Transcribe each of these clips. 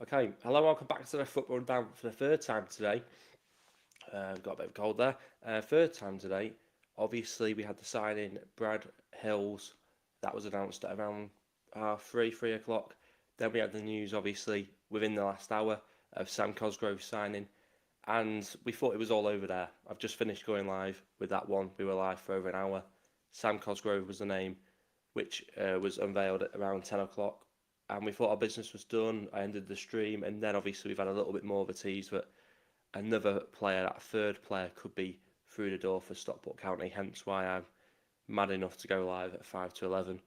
Okay, hello, welcome back to the Football Down for the third time today. Got a bit of cold there. Third time today. Obviously, we had the signing Brad Hills. That was announced at around 3 o'clock. Then we had the news, obviously, within the last hour of Sam Cosgrove signing. And we thought it was all over there. I've just finished going live with that one. We were live for over an hour. Sam Cosgrove was the name, which was unveiled at around 10 o'clock. And we thought our business was done. I ended the stream, and then obviously we've had a little bit more of a tease that another player, that third player, could be through the door for Stockport County. Hence why I'm mad enough to go live at 5 to 11.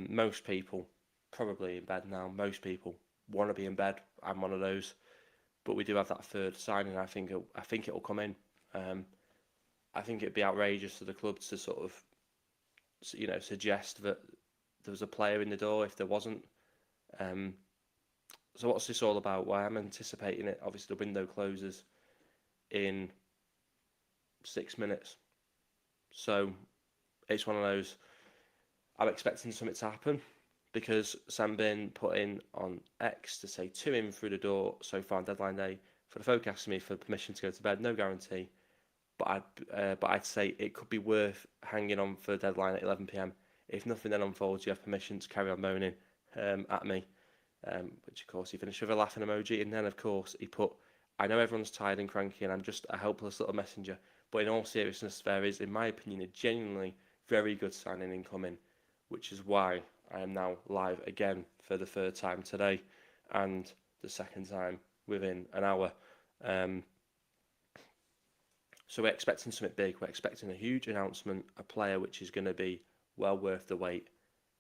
Most people probably in bed now. Most people want to be in bed. I'm one of those, but we do have that third signing. I think it'll come in. I think it'd be outrageous for the club to sort of, suggest that there was a player in the door if there wasn't. So what's this all about? Well, I'm anticipating it. Obviously, the window closes in 6 minutes. So it's one of those. I'm expecting something to happen because Sam Bin put in on X to say 2 in through the door so far on deadline day. For the folk asking me for permission to go to bed, no guarantee. But I'd say it could be worth hanging on for deadline at 11 p.m. If nothing then unfolds, you have permission to carry on moaning at me. Which of course he finished with a laughing emoji, and then of course he put, I know everyone's tired and cranky and I'm just a helpless little messenger, but in all seriousness there is, in my opinion, a genuinely very good signing incoming, which is why I am now live again for the third time today and the second time within an hour. So we're expecting something big. We're expecting a huge announcement, a player which is going to be well worth the wait,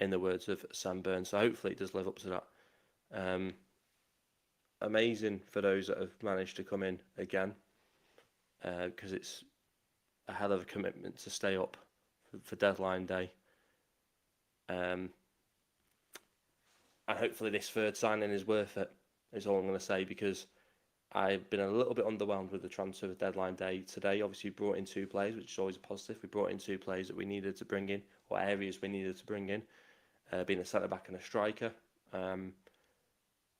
in the words of Sam Burns. So hopefully it does live up to that. Amazing for those that have managed to come in again, because it's a hell of a commitment to stay up for deadline day. And hopefully this third signing is worth it, is all I'm going to say, because I've been a little bit underwhelmed with the transfer of deadline day today. Obviously, we brought in 2 players, which is always a positive. We brought in 2 players that we needed to bring in, or areas we needed to bring in, being a centre-back and a striker.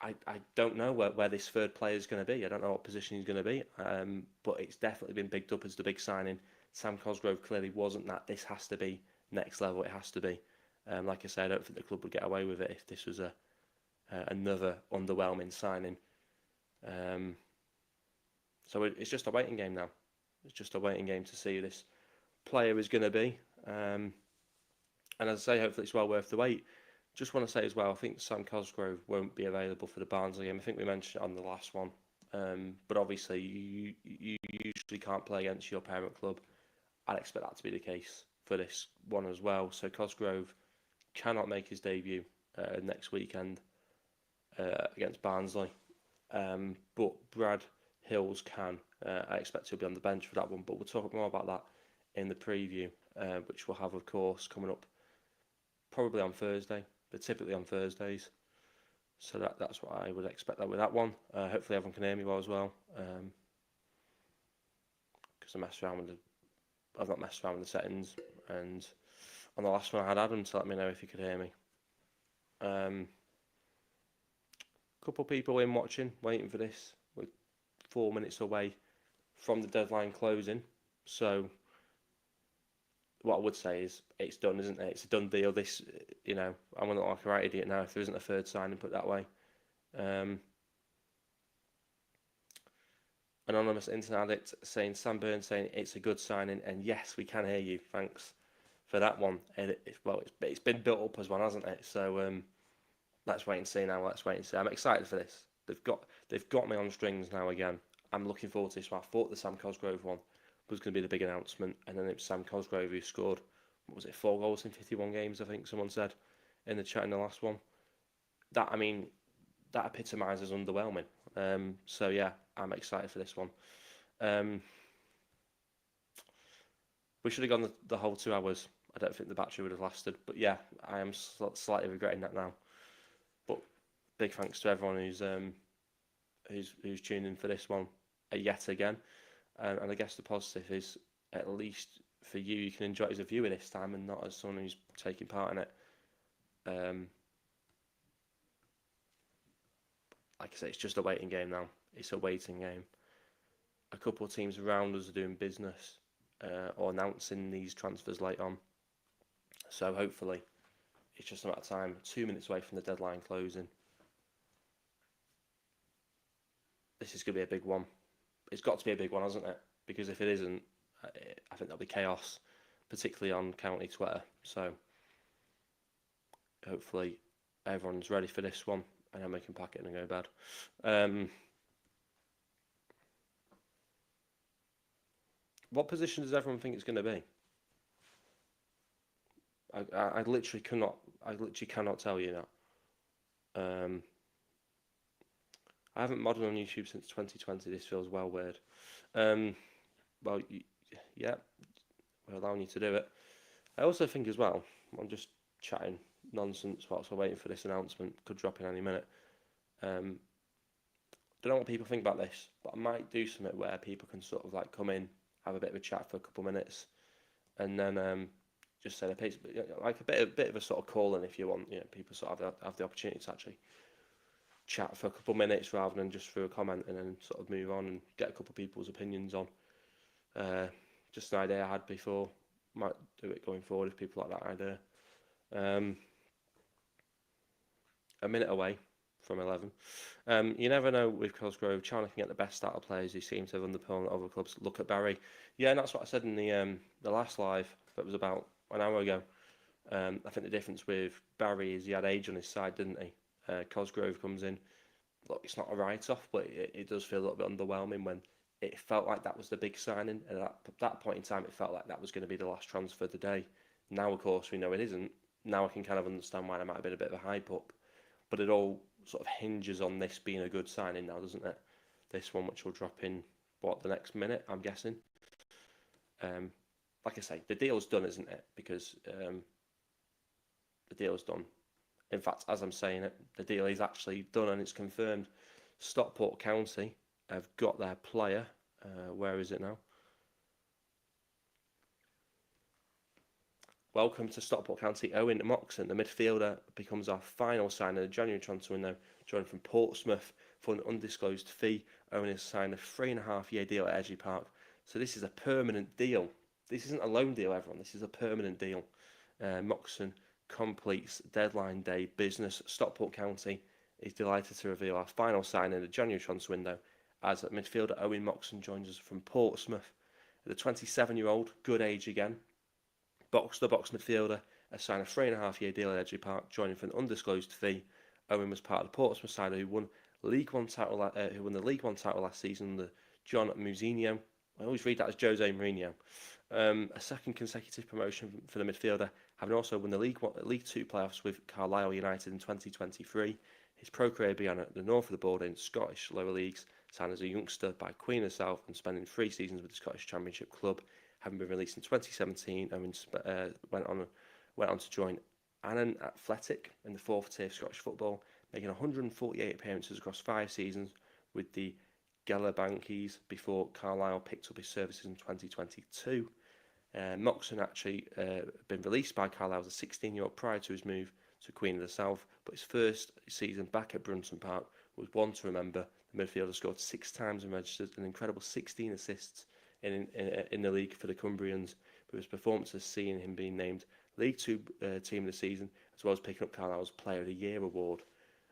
I don't know where this third player is going to be. I don't know what position he's going to be, but it's definitely been bigged up as the big signing. Sam Cosgrove clearly wasn't that. This has to be next level. It has to be. Like I said, I don't think the club would get away with it if this was another underwhelming signing. So it's just a waiting game now. It's just a waiting game to see who this player is going to be. And as I say, hopefully it's well worth the wait. Just want to say as well, I think Sam Cosgrove won't be available for the Barnsley game. I think we mentioned it on the last one. But obviously, you usually can't play against your parent club. I'd expect that to be the case for this one as well. So Cosgrove cannot make his debut next weekend against Barnsley. But Brad Hills can. I expect he'll be on the bench for that one. But we'll talk more about that in the preview, which we'll have, of course, coming up probably on Thursday. But typically on Thursdays, so that's what I would expect that with that one. Hopefully everyone can hear me well as well, because I've not messed around with the settings, and on the last one I had Adam to let me know if he could hear me. Couple people in watching, waiting for this. We're 4 minutes away from the deadline closing, so what I would say is it's done, isn't it? It's a done deal. This, I'm going to look like a right idiot now if there isn't a third signing, put that way. Anonymous internet addict saying, Sam Burns saying it's a good signing, and yes, we can hear you. Thanks for that one. It's been built up as one, hasn't it? So let's wait and see now. Let's wait and see. I'm excited for this. They've got me on strings now again. I'm looking forward to this one. I thought the Sam Cosgrove one was going to be the big announcement, and then it was Sam Cosgrove who scored, 4 goals in 51 games, I think someone said in the chat in the last one. That epitomises underwhelming. So yeah, I'm excited for this one. We should have gone the whole 2 hours. I don't think the battery would have lasted, but yeah, I am slightly regretting that now. But big thanks to everyone who's tuned in for this one yet again. And I guess the positive is, at least for you, you can enjoy it as a viewer this time and not as someone who's taking part in it. like I say, it's just a waiting game now. It's a waiting game. A couple of teams around us are doing business or announcing these transfers late on. So hopefully, it's just a matter of time. 2 minutes away from the deadline closing. This is going to be a big one. It's got to be a big one, hasn't it? Because if it isn't, I think there'll be chaos, particularly on county Twitter. So hopefully everyone's ready for this one, and then we can pack it and go bad. What position does everyone think it's going to be? I literally cannot tell you that. I haven't modded on YouTube since 2020. This feels well weird. Well, yeah, we're allowing you to do it. I also think as well, I'm just chatting nonsense whilst we're waiting for this announcement. Could drop in any minute. Don't know what people think about this, but I might do something where people can sort of like come in, have a bit of a chat for a couple of minutes, and then just say a piece, like a bit of a sort of call in if you want. People sort of have the opportunity to actually chat for a couple of minutes rather than just through a comment and then sort of move on and get a couple of people's opinions on. Just an idea I had before. Might do it going forward if people like that idea. A minute away from 11. You never know with Cosgrove. Chandler can get the best out of players who seem to have underperformed other clubs. Look at Barry. Yeah, and that's what I said in the last live that was about an hour ago. I think the difference with Barry is he had age on his side, didn't he? Cosgrove comes in. Look, it's not a write-off, but it does feel a little bit underwhelming when it felt like that was the big signing. And at that point in time, it felt like that was going to be the last transfer of the day. Now, of course, we know it isn't. Now I can kind of understand why there might have been a bit of a hype up. But it all sort of hinges on this being a good signing now, doesn't it? This one, which will drop in, the next minute, I'm guessing. Like I say, the deal's done, isn't it? Because the deal's done. In fact, as I'm saying it, the deal is actually done and it's confirmed. Stockport County have got their player. Where is it now? Welcome to Stockport County. OWEN MOXON, the midfielder, becomes our final sign in the January transfer window, joined from Portsmouth for an undisclosed fee. OWEN has signed a 3.5-year deal at Edgeley Park. So this is a permanent deal. This isn't a loan deal, everyone. This is a permanent deal. MOXON completes deadline day business. Stockport County is delighted to reveal our final sign in the January transfer window as midfielder OWEN MOXON joins us from Portsmouth. The 27-year-old, good age again, box-to-box midfielder, has signed a 3.5-year deal at Edgeley Park, joining for an undisclosed fee. OWEN was part of the Portsmouth side who won the League One title last season under John Mousinho. I always read that as Jose Mourinho. A second consecutive promotion for the midfielder, having also won the League 2 playoffs with Carlisle United in 2023. His pro career began at the north of the border in Scottish lower leagues, signed as a youngster by Queen of the South and spending 3 seasons with the Scottish Championship club. Having been released in 2017, and went on to join Annan Athletic in the 4th tier of Scottish football, making 148 appearances across 5 seasons with the Gallagherbankies before Carlisle picked up his services in 2022. MOXON actually been released by Carlisle as a 16-year-old prior to his move to Queen of the South, but his first season back at Brunton Park was one to remember. The midfielder scored 6 times and registered an incredible 16 assists in the league for the Cumbrians, but his performance has seen him being named League 2 Team of the Season, as well as picking up Carlisle's Player of the Year award.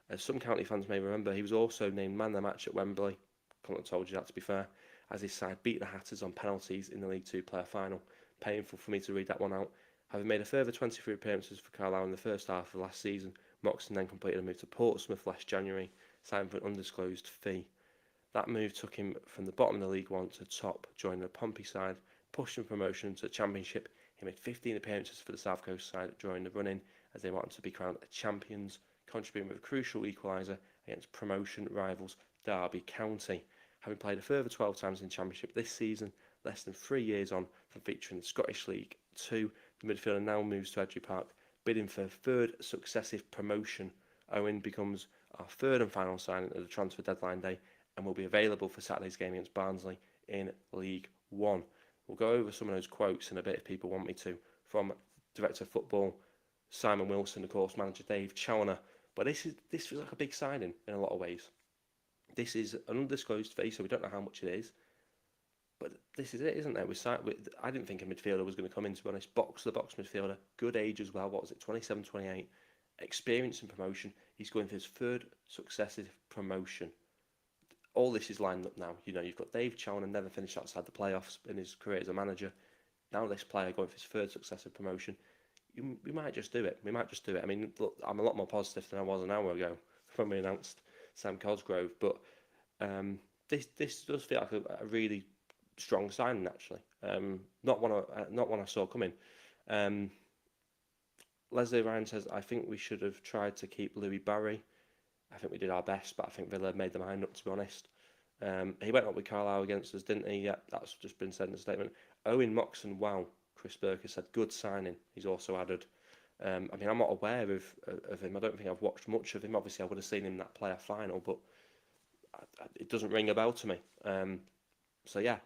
As some county fans may remember, he was also named Man of the Match at Wembley. Couldn't have told you that, to be fair, as his side beat the Hatters on penalties in the League 2 player final. Painful for me to read that one out. Having made a further 23 appearances for Carlisle in the first half of last season, MOXON then completed a move to Portsmouth last January, signed for an undisclosed fee. That move took him from the bottom of the League 1 to top, joining the Pompey side, pushed him promotion to the Championship. He made 15 appearances for the South Coast side during the run-in as they wanted to be crowned champions, contributing with a crucial equaliser against promotion rivals Derby County. Having played a further 12 times in the Championship this season, less than 3 years on from featuring the Scottish League 2, the midfielder now moves to Edgeley Park, bidding for 3rd successive promotion. OWEN becomes our 3rd and final signing of the transfer deadline day and will be available for Saturday's game against Barnsley in League 1. We'll go over some of those quotes in a bit if people want me to, from Director of Football Simon Wilson, of course, Manager Dave Challoner. But this feels like a big signing in a lot of ways. This is an undisclosed fee, so we don't know how much it is. But this is it, isn't there? I didn't think a midfielder was going to come in, to be honest. Box-to-box midfielder, good age as well. What was it, 27, 28? Experience and promotion. He's going for his third successive promotion. All this is lined up now. You know, you've got Dave Challinor, never finished outside the playoffs in his career as a manager. Now this player going for his third successive promotion. We might just do it. We might just do it. I mean, look, I'm a lot more positive than I was an hour ago when we announced Sam Cosgrove. But this does feel like a really strong signing, actually. Not one I saw coming. Leslie Ryan says, I think we should have tried to keep Louis Barry. I think we did our best, but I think Villa made their mind up, to be honest. He went up with Carlisle against us, didn't he? Yeah, that's just been said in the statement. Owen Moxon, wow. Chris Burke said, good signing. He's also added. I mean, I'm not aware of him. I don't think I've watched much of him. Obviously, I would have seen him in that player final, but it doesn't ring a bell to me. So, yeah,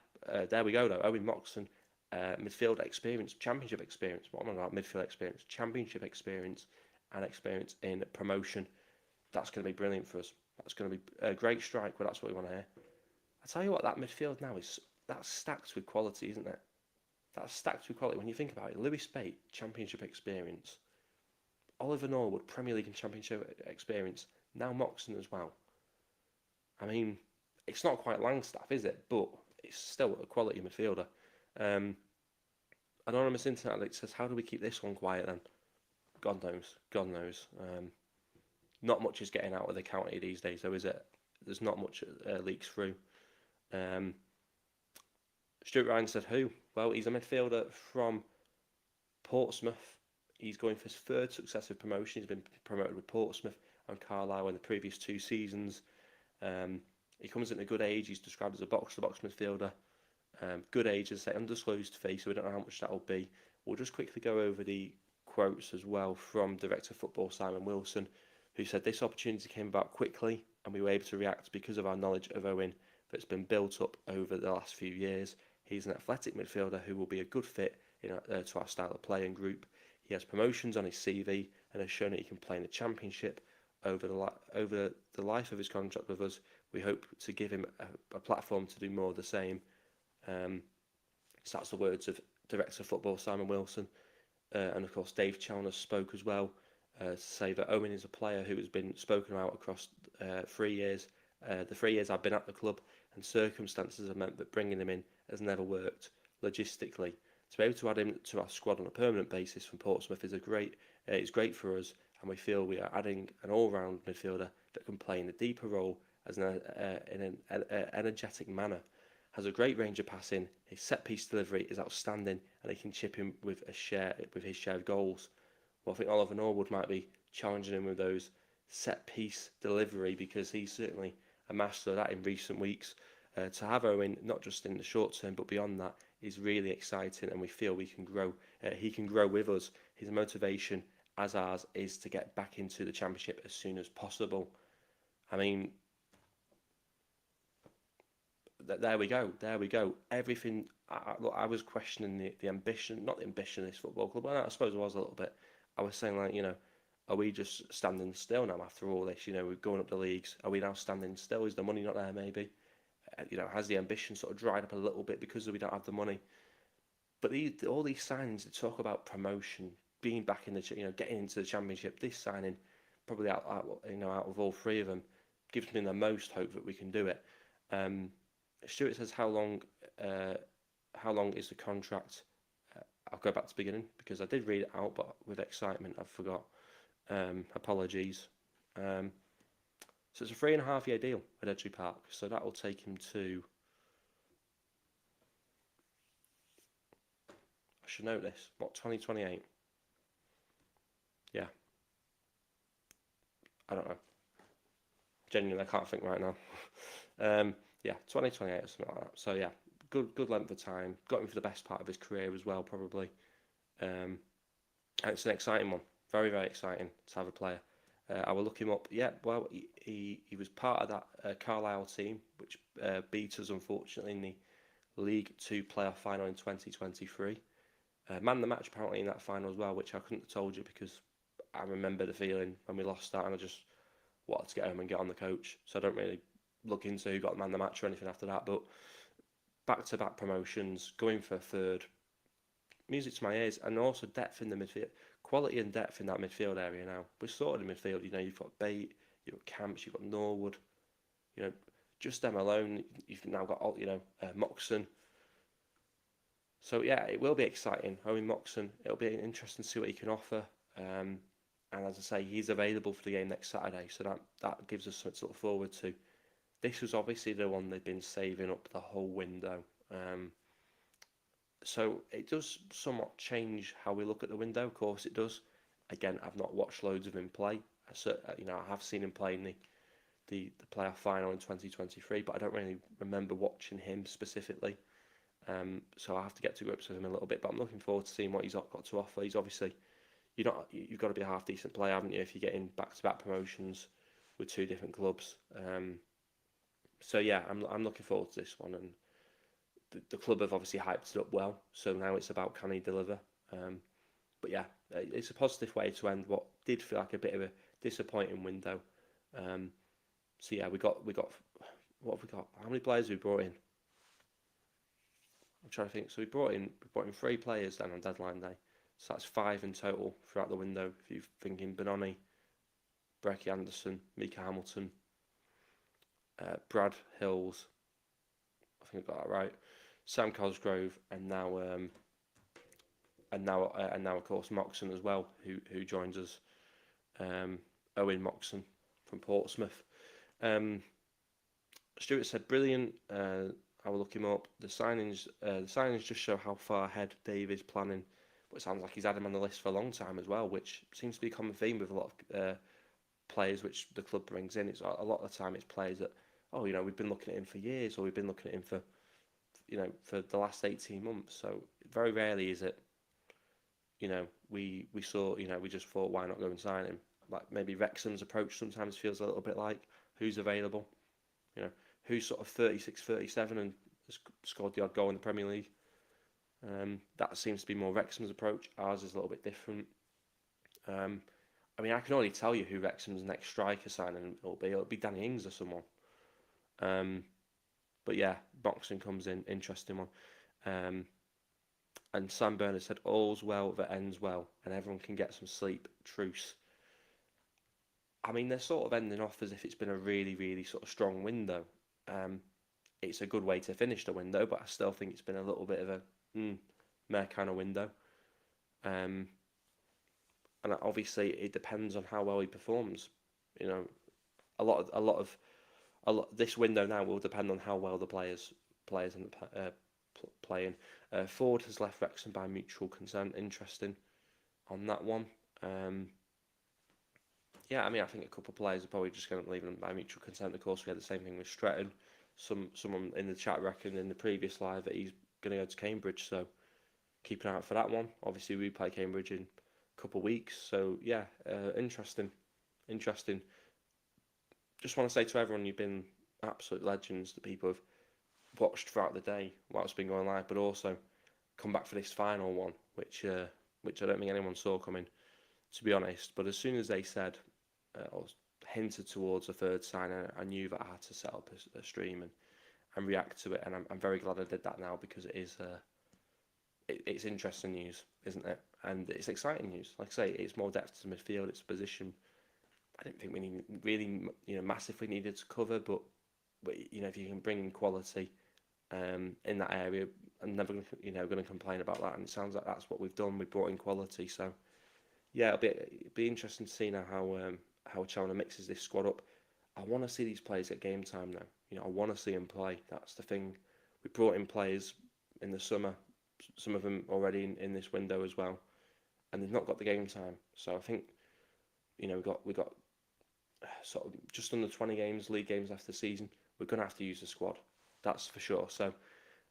there we go, though. Owen Moxon, midfield experience, championship experience. What am I about? Midfield experience, championship experience, and experience in promotion. That's going to be brilliant for us. That's going to be a great strike, but that's what we want to hear. I tell you what, that midfield now that's stacked with quality, isn't it? That's stacked with quality. When you think about it, Lewis Spate, championship experience. Oliver Norwood, Premier League and championship experience. Now Moxon as well. I mean, it's not quite Langstaff, is it? But it's still a quality midfielder. Anonymous Internet Addict says, how do we keep this one quiet then? God knows. God knows. Not much is getting out of the county these days, though, is it? There's not much leaks through. Stuart Ryan said, who? Well, he's a midfielder from Portsmouth. He's going for his third successive promotion. He's been promoted with Portsmouth and Carlisle in the previous 2 seasons. He comes in a good age. He's described as a box-to-box midfielder. Good age, as I say, undisclosed fee, so we don't know how much that will be. We'll just quickly go over the quotes as well from Director of Football Simon Wilson, who said this opportunity came about quickly and we were able to react because of our knowledge of Owen that's been built up over the last few years. He's an athletic midfielder who will be a good fit to our style of play and group. He has promotions on his CV and has shown that he can play in the Championship. Over the life of his contract with us, we hope to give him a platform to do more of the same. So that's the words of Director of Football Simon Wilson. And of course Dave Challinor spoke as well, to say that Owen is a player who has been spoken about across 3 years. The 3 years I've been at the club, and circumstances have meant that bringing him in has never worked logistically. To be able to add him to our squad on a permanent basis from Portsmouth is great for us, and we feel we are adding an all-round midfielder that can play in a deeper role in an energetic manner. Has a great range of passing. His set-piece delivery is outstanding, and he can chip in with his share of goals. Well, I think Oliver Norwood might be challenging him with those set-piece delivery, because he's certainly a master of that in recent weeks. To have Owen, not just in the short term, but beyond that, is really exciting, and we feel we can grow. He can grow with us. His motivation, as ours, is to get back into the Championship as soon as possible. I mean, there we go. Everything. Look, I was questioning the ambition, not the ambition of this football club. Well, I suppose it was a little bit. I was saying, like, are we just standing still now after all this? We're going up the leagues. Are we now standing still? Is the money not there? Maybe. Has the ambition sort of dried up a little bit because we don't have the money? But all these signings that talk about promotion, being back in the, getting into the Championship, this signing, probably out of all 3 of them, gives me the most hope that we can do it. Stuart says, how long is the contract? I'll go back to the beginning because I did read it out, but with excitement I forgot. Apologies. So it's a 3.5-year deal at Edgeley Park. So that will take him to, I should know this, 2028? Yeah. I don't know. Genuinely, I can't think right now. Yeah, 2028 or something like that. So yeah, good length of time. Got him for the best part of his career as well, probably. And it's an exciting one. Very, very exciting to have a player. I will look him up. Yeah, well, he was part of that Carlisle team, which beat us, unfortunately, in the League 2 playoff final in 2023. Man of the match, apparently, in that final as well, which I couldn't have told you because I remember the feeling when we lost that, and I just wanted to get home and get on the coach. So I don't really look into who got the man of the match or anything after that. But back-to-back promotions, going for a third, music to my ears, and also depth in the midfield, quality and depth in that midfield area now. We're sorted in midfield. You know, you've got Bate, you've got Camps, you've got Norwood. You know, just them alone, you've now got MOXON. So yeah, it will be exciting. Owen MOXON, it'll be interesting to see what he can offer. And as I say, he's available for the game next Saturday, so that gives us something to look forward to. This was obviously the one they've been saving up the whole window. So it does somewhat change how we look at the window. Of course, it does. Again, I've not watched loads of him play. I have seen him play in the playoff final in 2023, but I don't really remember watching him specifically. So I have to get to grips with him a little bit. But I'm looking forward to seeing what he's got to offer. He's obviously you've got to be a half decent player, haven't you, if you're getting back-to-back promotions with two different clubs. So yeah, I'm looking forward to this one, and the club have obviously hyped it up well. So now it's about, can he deliver? But yeah, it's a positive way to end what did feel like a bit of a disappointing window. So yeah, we got what have we got? How many players have we brought in? I'm trying to think. So we brought in 3 players then on deadline day. So that's 5 in total throughout the window. If you're thinking Benoni, Brecky Anderson, Mika Hamilton, Brad Hills, I think I got that right. Sam Cosgrove, and now of course MOXON as well, who joins us. OWEN MOXON from Portsmouth. Stuart said brilliant. I will look him up. The signings just show how far ahead Dave is planning. But it sounds like he's had him on the list for a long time as well, which seems to be a common theme with a lot of players which the club brings in. It's a lot of the time it's players that, we've been looking at him for years, or we've been looking at him for, for the last 18 months. So very rarely is it, we saw, we just thought, why not go and sign him? Like maybe Wrexham's approach sometimes feels a little bit like, who's available? Who's sort of 36, 37 and has scored the odd goal in the Premier League. That seems to be more Wrexham's approach. Ours is a little bit different. I can only tell you who Wrexham's next striker signing will be. It'll be Danny Ings or someone. But yeah, MOXON comes in, interesting one. And Sam Bernard said, all's well that ends well, and everyone can get some sleep. Truce. They're sort of ending off as if it's been a really, really sort of strong window. It's a good way to finish the window, but I still think it's been a little bit of a meh kind of window. And obviously it depends on how well he performs. A lot this window now will depend on how well the players and playing. Ford has left Wrexham by mutual consent. Interesting on that one. Yeah, I think a couple of players are probably just going to leave them by mutual consent. Of course, we had the same thing with Stretton. Someone in the chat reckoned in the previous live that he's going to go to Cambridge, so keep an eye out for that one. Obviously, we play Cambridge in a couple of weeks, so yeah, interesting. Just want to say to everyone, you've been absolute legends. The people have watched throughout the day while it's been going live, but also come back for this final one, which I don't think anyone saw coming, to be honest. But as soon as they said or hinted towards a third sign, I knew that I had to set up a stream and react to it, and I'm very glad I did that now, because it is it's interesting news, isn't it? And it's exciting news. Like I say, it's more depth to midfield. It's a position I didn't think we really massively needed to cover, but if you can bring in quality in that area, I'm never going to complain about that. And it sounds like that's what we've done. We brought in quality, so yeah, it'll be interesting to see now how Chalmers mixes this squad up. I want to see these players get game time now. I want to see them play. That's the thing. We brought in players in the summer, some of them already in this window as well, and they've not got the game time. So I think we got sort of just under 20 league games after the season. We're going to have to use the squad, that's for sure. So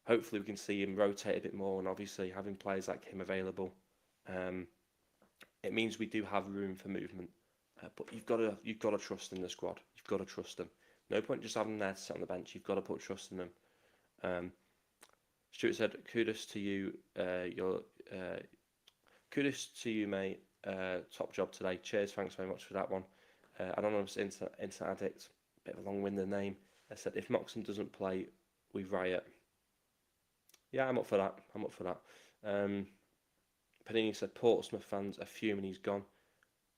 hopefully we can see him rotate a bit more, and obviously having players like him available, it means we do have room for movement. But you've got to trust in the squad. You've got to trust them. No point just having them there to sit on the bench. You've got to put trust in them. Stuart said, "Kudos to you. Kudos to you, mate. Top job today. Cheers. Thanks very much for that one." Anonymous Internet Addict. Bit of a long-winded name. I said, if Moxon doesn't play, we riot. Yeah, I'm up for that. I'm up for that. Panini said Portsmouth fans are fuming he's gone.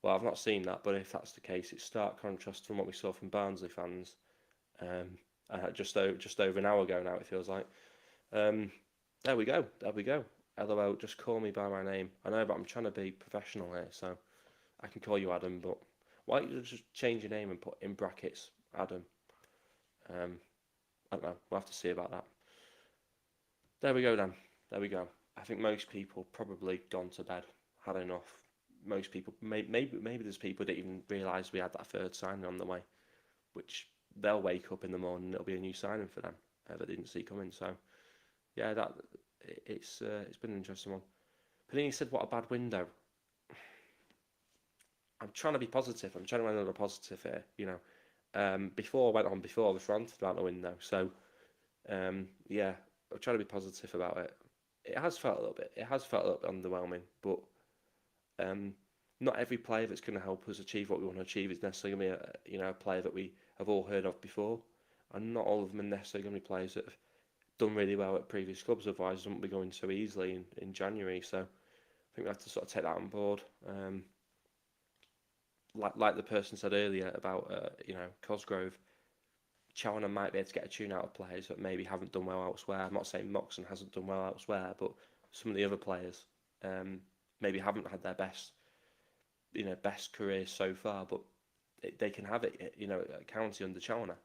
Well, I've not seen that, but if that's the case, it's stark contrast from what we saw from Barnsley fans. Just over an hour ago now, it feels like. There we go. There we go. LOL, just call me by my name. I know, but I'm trying to be professional here, so I can call you Adam, but why don't you just change your name and put in brackets Adam? I don't know. We'll have to see about that. There we go then. There we go. I think most people probably gone to bed, had enough. Most people, maybe there's people that didn't even realise we had that third signing on the way, which they'll wake up in the morning and it'll be a new signing for them that they didn't see coming. So yeah, it's been an interesting one. Panini said, "What a bad window." I'm trying to be positive. I'm trying to end on a positive here. You know, before I went on, before I was ranted about the window. So yeah, I'm trying to be positive about it. It has felt a little bit. It has felt a little bit underwhelming, but not every player that's going to help us achieve what we want to achieve is necessarily going to be a player that we have all heard of before, and not all of them are necessarily going to be players that have done really well at previous clubs. Otherwise, they wouldn't be going so easily in January. So I think we have to sort of take that on board. Like the person said earlier about Cosgrove, Challinor might be able to get a tune out of players that maybe haven't done well elsewhere. I'm not saying Moxon hasn't done well elsewhere, but some of the other players maybe haven't had their best careers so far, but they can have it, at County under Challinor.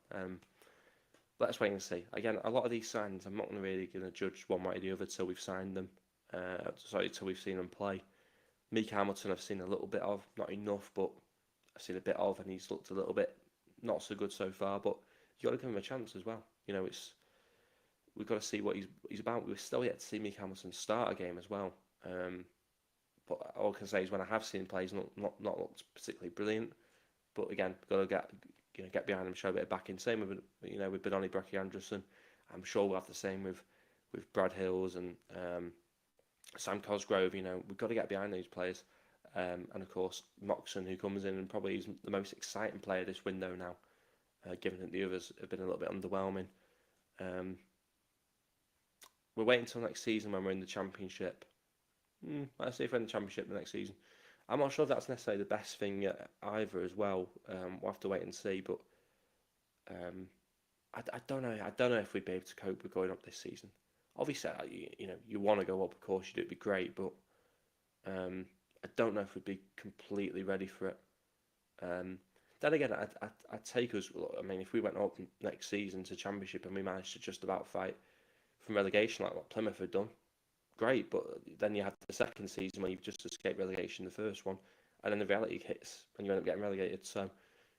Let's wait and see. Again, a lot of these signings, I'm not really going to judge one way or the other till we've signed them. Till we've seen them play. Meek Hamilton, I've seen a little bit of, not enough, but I've seen a bit of, and he's looked a little bit not so good so far. But you got to give him a chance as well. We've got to see what he's about. We're still yet to see Meek Hamilton start a game as well. But all I can say is when I have seen him play, he's not looked particularly brilliant. But again, got to get behind him, show a bit of backing. Same with with Benoni Brecky Anderson. I'm sure we'll have the same with Brad Hills and Sam Cosgrove. We've got to get behind these players. And of course Moxon, who comes in and probably is the most exciting player this window now, given that the others have been a little bit underwhelming. We're waiting until next season when we're in the Championship. Let's see if we're in the Championship the next season. I'm not sure if that's necessarily the best thing either as well. We'll have to wait and see. But I don't know. I don't know if we'd be able to cope with going up this season. Obviously, you want to go up. Of course, you do. It'd be great, but I don't know if we'd be completely ready for it. Then again, I'd take us. I mean, if we went up next season to Championship and we managed to just about fight from relegation like what Plymouth had done, great. But then you had the second season where you've just escaped relegation, the first one, and then the reality hits and you end up getting relegated. So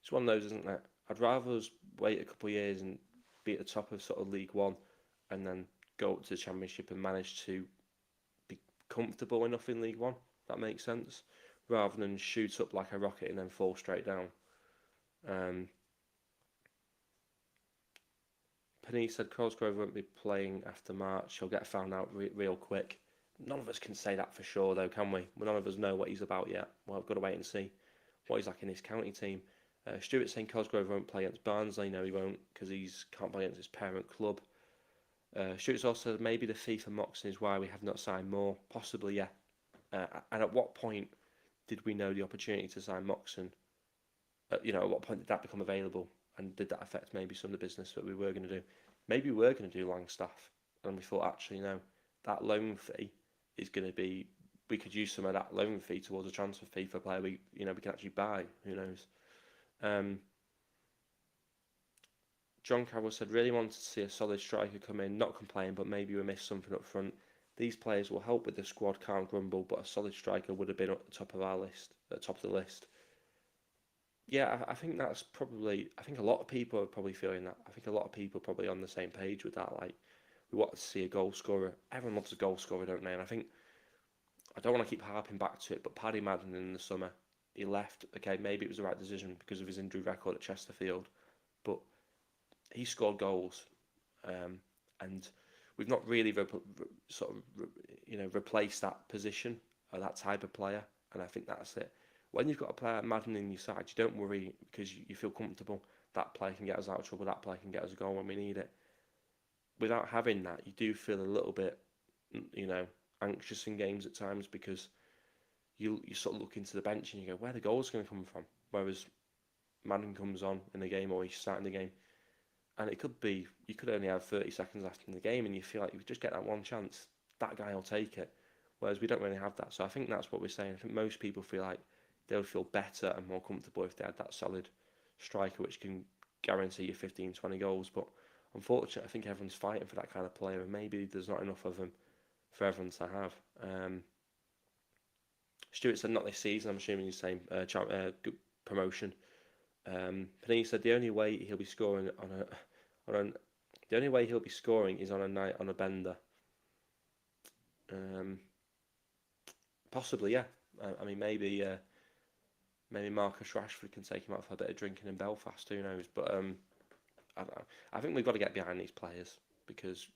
it's one of those, isn't it? I'd rather us wait a couple of years and be at the top of sort of League One, and then go up to the Championship and manage to be comfortable enough in League One. That makes sense, rather than shoot up like a rocket and then fall straight down. Penny said Cosgrove won't be playing after March. He'll get found out real quick. None of us can say that for sure, though, can we? None of us know what he's about yet. Well, I've got to wait and see what he's like in his county team. Stuart saying Cosgrove won't play against Barnsley. No, he won't, because he can't play against his parent club. Stuart's also said maybe the fee for Moxon is why we have not signed more. Possibly, yeah. And at what point did we know the opportunity to sign Moxon? At what point did that become available? And did that affect maybe some of the business that we were going to do? Maybe we were going to do Langstaff, and we thought, actually, no, that loan fee is going to be, we could use some of that loan fee towards a transfer fee for a player we can actually buy. Who knows? John Carroll said, really wanted to see a solid striker come in, not complain, but maybe we missed something up front. These players will help with the squad, can't grumble, but a solid striker would have been at the top of our list, at the top of the list. Yeah, I think that's probably, I think a lot of people are probably feeling that. I think a lot of people are probably on the same page with that. Like, we want to see a goal scorer. Everyone wants a goal scorer, don't they? And I think, I don't want to keep harping back to it, but Paddy Madden in the summer, he left. Okay, maybe it was the right decision because of his injury record at Chesterfield, but he scored goals, and we've not really replaced that position or that type of player. And I think that's it. When you've got a player Madden in your side, you don't worry because you feel comfortable. that player can get us out of trouble, that player can get us a goal when we need it. Without having that, you do feel a little bit, anxious in games at times, because you sort of look into the bench and you go, where the goal's going to come from? Whereas Madden comes on in the game, or he's starting the game, and it could be you could only have 30 seconds left in the game, and you feel like you just get that one chance, that guy will take it. Whereas we don't really have that. So I think that's what we're saying. I think most people feel like they would feel better and more comfortable if they had that solid striker which can guarantee you 15, 20 goals. But unfortunately, I think everyone's fighting for that kind of player, and maybe there's not enough of them for everyone to have. Stuart said not this season. I'm assuming he's saying good promotion. Panini said the only way he'll be scoring the only way he'll be scoring is on a night on a bender. Possibly, yeah. I mean, maybe Marcus Rashford can take him out for a bit of drinking in Belfast. Who knows? But I don't know. I think we've got to get behind these players, because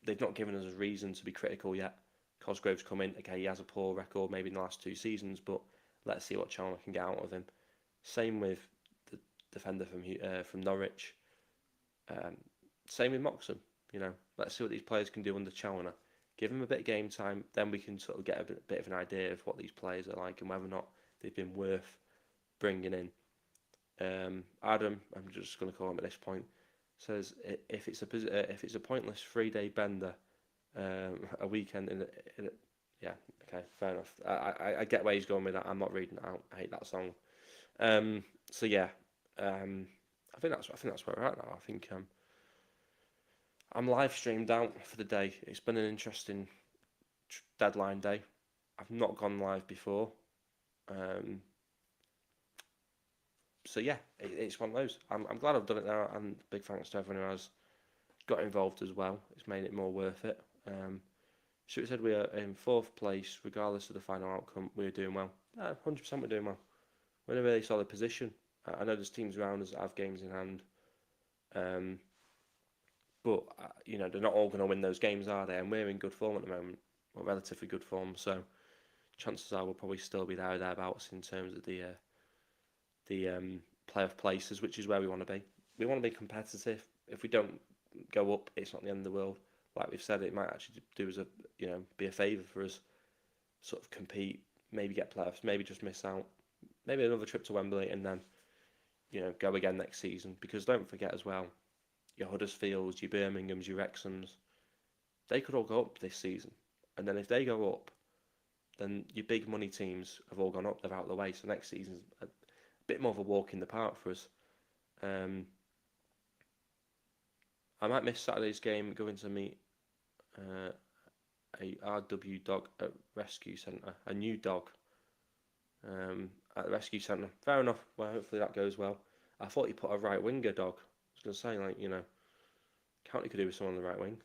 they've not given us a reason to be critical yet. Cosgrove's come in. Okay, he has a poor record maybe in the last 2 seasons, but let's see what Chalmers can get out of him. Same with the defender from Norwich. Same with Moxon. Let's see what these players can do under Chalmers. Give them a bit of game time, then we can sort of get a bit of an idea of what these players are like and whether or not they've been worth bringing in. Adam, I'm just going to call him at this point, says if it's a pointless 3-day bender, a weekend yeah, okay, fair enough. I get where he's going with that. I'm not reading it out. I hate that song. So yeah, I think that's where we're at now. I think I'm live streamed out for the day. It's been an interesting deadline day. I've not gone live before. So yeah, it's one of those. I'm glad I've done it now, and big thanks to everyone who has got involved as well. It's made it more worth it. Stuart said we are in 4th place, regardless of the final outcome. We're doing well. 100% we're doing well. We're in a really solid position. I know there's teams around us that have games in hand. But, they're not all going to win those games, are they? And we're in good form at the moment, or relatively good form. So chances are we'll probably still be there or thereabouts in terms of the playoff places, which is where we want to be. We want to be competitive. If we don't go up, it's not the end of the world. Like we've said, it might actually do us be a favour for us. Sort of compete, maybe get playoffs, maybe just miss out, maybe another trip to Wembley, and then go again next season. Because don't forget as well, your Huddersfields, your Birminghams, your Wrexhams, they could all go up this season. And then if they go up, then your big money teams have all gone up, they're out of the way. So next season's a bit more of a walk in the park for us. I might miss Saturday's game going to meet a RW dog at Rescue Centre, a new dog at the Rescue Centre. Fair enough. Well, hopefully that goes well. I thought you put a right winger dog. I was going to say, County could do with someone on the right wing.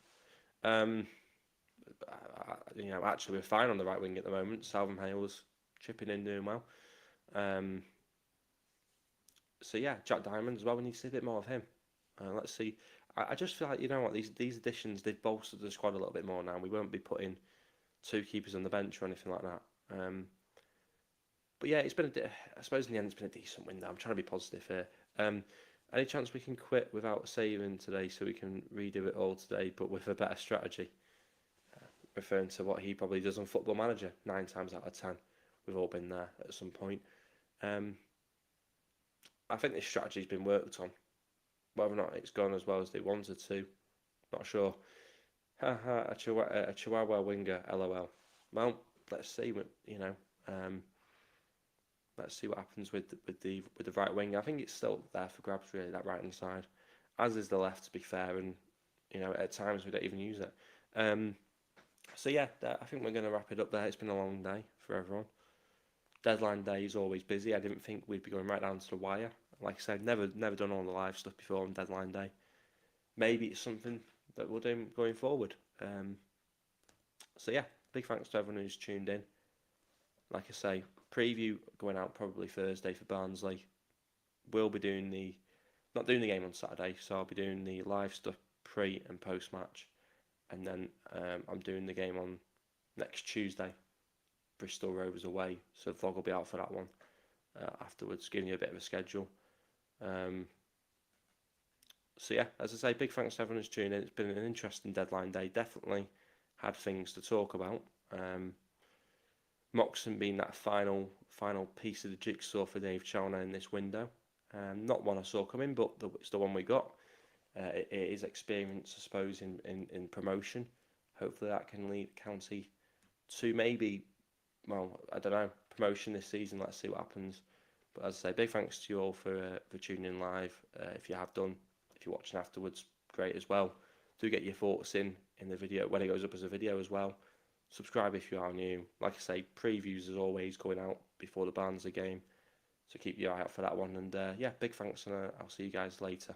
Actually we're fine on the right wing at the moment. Salvin Hale's chipping in, doing well. So yeah, Jack Diamond as well. We need to see a bit more of him. Let's see. I just feel like these additions, they've bolstered the squad a little bit more now. We won't be putting 2 keepers on the bench or anything like that. But yeah, it's been I suppose in the end it's been a decent win. I'm trying to be positive here. Any chance we can quit without saving today so we can redo it all today, but with a better strategy? Referring to what he probably does on Football Manager 9 times out of 10. We've all been there at some point. I think this strategy's been worked on. Whether or not it's gone as well as they wanted to, not sure. A Chihuahua winger, LOL. Well, let's see. Let's see what happens with the right wing. I think it's still there for grabs, really, that right hand side, as is the left, to be fair. And at times we don't even use it. So yeah, I think we're going to wrap it up there. It's been a long day for everyone. Deadline day is always busy. I didn't think we'd be going right down to the wire. Like I said, never done all the live stuff before on deadline day. Maybe it's something that we'll do going forward. So yeah, big thanks to everyone who's tuned in. Like I say, preview going out probably Thursday for Barnsley. We'll be not doing the game on Saturday, so I'll be doing the live stuff pre and post match, and then I'm doing the game on next Tuesday, Bristol Rovers away. So the vlog will be out for that one afterwards, giving you a bit of a schedule. So yeah, as I say, big thanks to everyone who's tuning in. It's been an interesting deadline day. Definitely had things to talk about. MOXON being that final piece of the jigsaw for Dave Chalner in this window. Not one I saw coming, but it's the one we got. It is experience, I suppose, in promotion. Hopefully that can lead County to maybe, well, I don't know, promotion this season. Let's see what happens. But as I say, big thanks to you all for tuning in live. If you have done, if you're watching afterwards, great as well. Do get your thoughts in the video when it goes up as a video as well. Subscribe if you are new. Like I say, previews as always going out before the Barnsley game. So keep your eye out for that one. And yeah, big thanks, and I'll see you guys later.